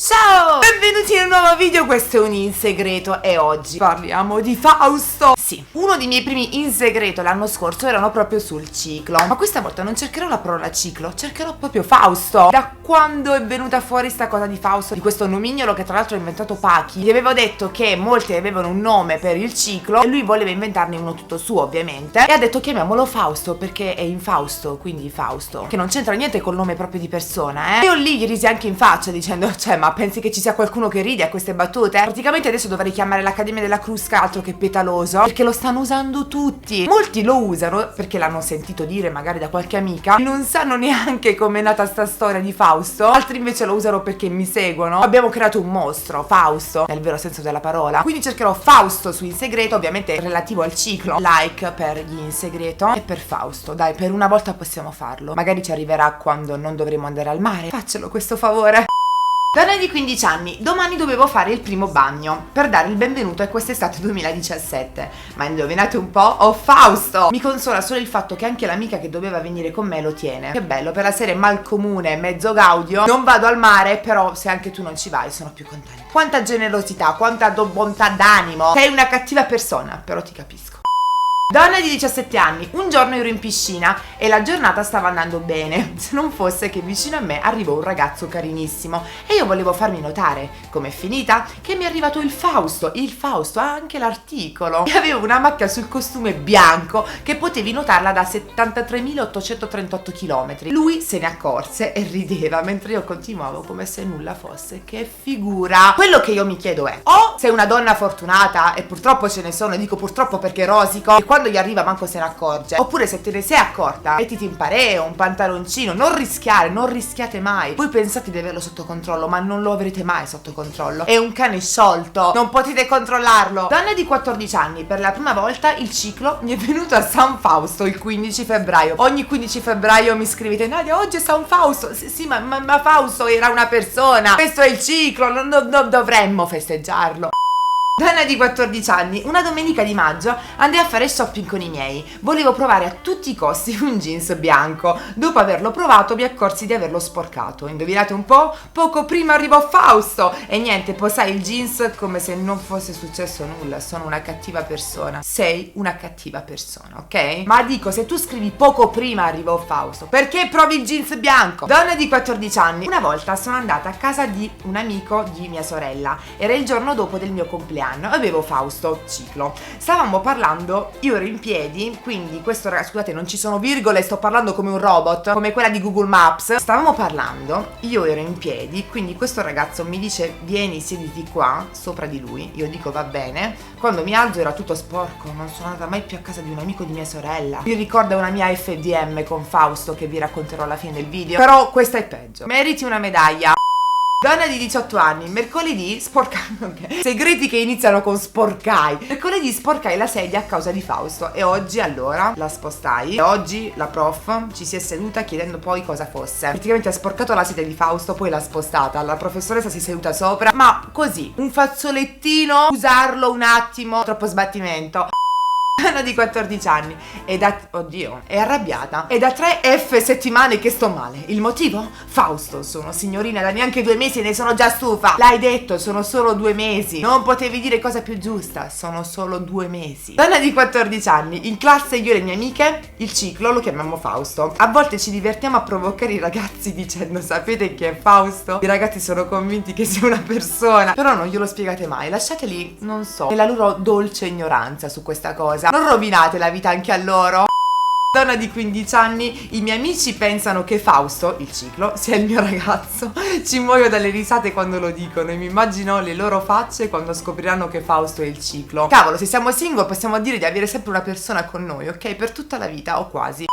Ciao! Benvenuti in un nuovo video, questo è un in segreto e oggi parliamo di Fausto. Sì, uno dei miei primi in segreto l'anno scorso erano proprio sul ciclo, ma questa volta non cercherò la parola ciclo, cercherò proprio Fausto. Da quando è venuta fuori sta cosa di Fausto, di questo nomignolo che tra l'altro ha inventato Pachi, gli avevo detto che molti avevano un nome per il ciclo e lui voleva inventarne uno tutto suo ovviamente, e ha detto chiamiamolo Fausto perché è infausto, quindi Fausto, che non c'entra niente col nome proprio di persona, Io lì gli risi anche in faccia dicendo, cioè, ma pensi che ci sia qualcuno che ride a queste battute? Praticamente adesso dovrei chiamare l'Accademia della Crusca, altro che petaloso, perché lo stanno usando tutti. Molti lo usano perché l'hanno sentito dire magari da qualche amica, non sanno neanche com'è nata sta storia di Fausto, altri invece lo usano perché mi seguono. Abbiamo creato un mostro, Fausto, nel vero senso della parola. Quindi cercherò Fausto su in segreto, ovviamente relativo al ciclo. Like per gli in segreto e per Fausto. Dai, per una volta possiamo farlo. Magari ci arriverà quando non dovremo andare al mare. Faccelo questo favore. Donna di 15 anni, domani dovevo fare il primo bagno per dare il benvenuto a quest'estate 2017, ma indovinate un po', ho Fausto! Mi consola solo il fatto che anche l'amica che doveva venire con me lo tiene. Che bello, per la serie malcomune, mezzo gaudio, non vado al mare, però se anche tu non ci vai sono più contenta. Quanta generosità, quanta bontà d'animo, sei una cattiva persona, però ti capisco. Donna di 17 anni, un giorno ero in piscina e la giornata stava andando bene, se non fosse che vicino a me arrivò un ragazzo carinissimo e io volevo farmi notare. Com'è finita? Che mi è arrivato il Fausto ha anche l'articolo, e aveva una macchia sul costume bianco che potevi notarla da 73.838 km. Lui se ne accorse e rideva mentre io continuavo come se nulla fosse. Che figura! Quello che io mi chiedo è, o sei una donna fortunata, e purtroppo ce ne sono, e dico purtroppo perché rosico, e quando gli arriva manco se ne accorge, oppure se te ne sei accorta mettiti in pareo, un pantaloncino, non rischiare, non rischiate mai. Voi pensate di averlo sotto controllo, ma non lo avrete mai sotto controllo, è un cane sciolto, non potete controllarlo. Donna di 14 anni, per la prima volta il ciclo mi è venuto a San Fausto il 15 febbraio. Ogni 15 febbraio mi scrivete, Nadia oggi è San Fausto. Sì, ma Fausto era una persona, questo è il ciclo, non dovremmo festeggiarlo. Donna di 14 anni, una domenica di maggio andai a fare shopping con i miei. Volevo provare a tutti i costi un jeans bianco. Dopo averlo provato mi accorsi di averlo sporcato. Indovinate un po'? Poco prima arrivò Fausto e niente, posai il jeans come se non fosse successo nulla. Sono una cattiva persona. Sei una cattiva persona, ok? Ma dico, se tu scrivi poco prima arrivò Fausto, perché provi il jeans bianco? Donna di 14 anni, una volta sono andata a casa di un amico di mia sorella. Era il giorno dopo del mio compleanno. Avevo Fausto, ciclo. Stavamo parlando, io ero in piedi, quindi questo ragazzo, scusate, non ci sono virgole, sto parlando come un robot, come quella di Google Maps. Stavamo parlando, io ero in piedi, quindi questo ragazzo mi dice vieni, siediti qua, sopra di lui. Io dico va bene. Quando mi alzo era tutto sporco, non sono andata mai più a casa di un amico di mia sorella. Mi ricorda una mia FDM con Fausto che vi racconterò alla fine del video, però questa è peggio. Meriti una medaglia. Donna di 18 anni, mercoledì segreti che iniziano con sporcai. Mercoledì sporcai la sedia a causa di Fausto e oggi allora la spostai. E oggi la prof ci si è seduta chiedendo poi cosa fosse. Praticamente ha sporcato la sedia di Fausto, poi l'ha spostata. La professoressa si è seduta sopra, ma così, un fazzolettino, usarlo un attimo, troppo sbattimento. Donna di 14 anni oddio, è arrabbiata. È da 3 settimane che sto male. Il motivo? Fausto, sono signorina da neanche 2 mesi e ne sono già stufa. L'hai detto, sono solo 2 mesi. Non potevi dire cosa più giusta, sono solo 2 mesi. Donna di 14 anni, in classe io e le mie amiche il ciclo lo chiamiamo Fausto. A volte ci divertiamo a provocare i ragazzi dicendo sapete chi è Fausto? I ragazzi sono convinti che sia una persona, però non glielo spiegate mai, lasciateli, non so, nella loro dolce ignoranza su questa cosa. Non rovinate la vita anche a loro. Donna di 15 anni, i miei amici pensano che Fausto, il ciclo, sia il mio ragazzo. Ci muoio dalle risate quando lo dicono e mi immagino le loro facce quando scopriranno che Fausto è il ciclo. Cavolo, se siamo single possiamo dire di avere sempre una persona con noi, ok? Per tutta la vita o quasi.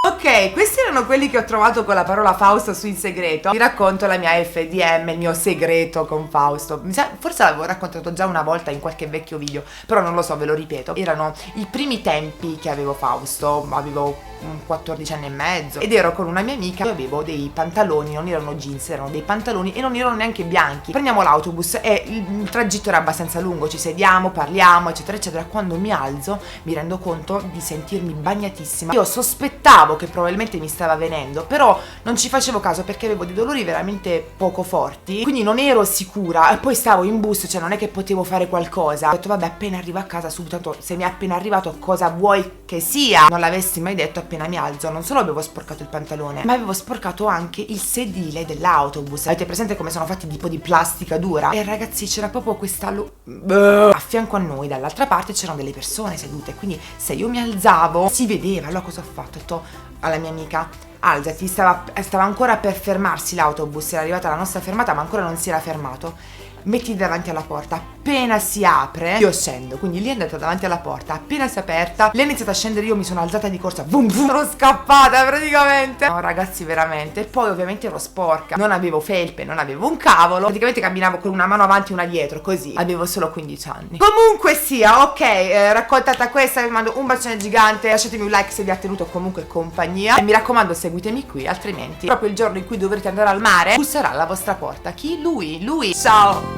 Ok, questi erano quelli che ho trovato con la parola Fausto su in segreto. Vi racconto la mia FDM, il mio segreto con Fausto. Forse l'avevo raccontato già una volta in qualche vecchio video, però non lo so, ve lo ripeto. Erano i primi tempi che avevo Fausto, avevo 14 anni e mezzo ed ero con una mia amica. Io avevo dei pantaloni, non erano jeans, erano dei pantaloni e non erano neanche bianchi. Prendiamo l'autobus e il tragitto era abbastanza lungo, ci sediamo, parliamo, eccetera eccetera. Quando mi alzo mi rendo conto di sentirmi bagnatissima. Io sospettavo immaginavo che probabilmente mi stava venendo, però non ci facevo caso perché avevo dei dolori veramente poco forti, quindi non ero sicura e poi stavo in bus, cioè non è che potevo fare qualcosa. Ho detto vabbè, appena arrivo a casa subito, tanto se mi è appena arrivato cosa vuoi che sia? Non l'avessi mai detto, appena mi alzo non solo avevo sporcato il pantalone, ma avevo sporcato anche il sedile dell'autobus. Avete presente come sono fatti tipo di plastica dura? E ragazzi, c'era proprio questa a fianco a noi dall'altra parte c'erano delle persone sedute, quindi se io mi alzavo si vedeva. Allora cosa ho fatto? Ho detto alla mia amica alzati, stava ancora per fermarsi l'autobus, era arrivata la nostra fermata ma ancora non si era fermato. Metti davanti alla porta, appena si apre io scendo, quindi lei è andata davanti alla porta, appena si è aperta lei ha iniziato a scendere, io mi sono alzata di corsa, boom, boom, sono scappata praticamente. No ragazzi, veramente. E poi ovviamente ero sporca, non avevo felpe, non avevo un cavolo, praticamente camminavo con una mano avanti e una dietro, così. Avevo solo 15 anni. Comunque sia, ok, raccontata questa, vi mando un bacione gigante, lasciatemi un like se vi ha tenuto comunque compagnia e mi raccomando seguitemi qui, altrimenti proprio il giorno in cui dovrete andare al mare busserà alla vostra porta. Chi? Lui. Ciao.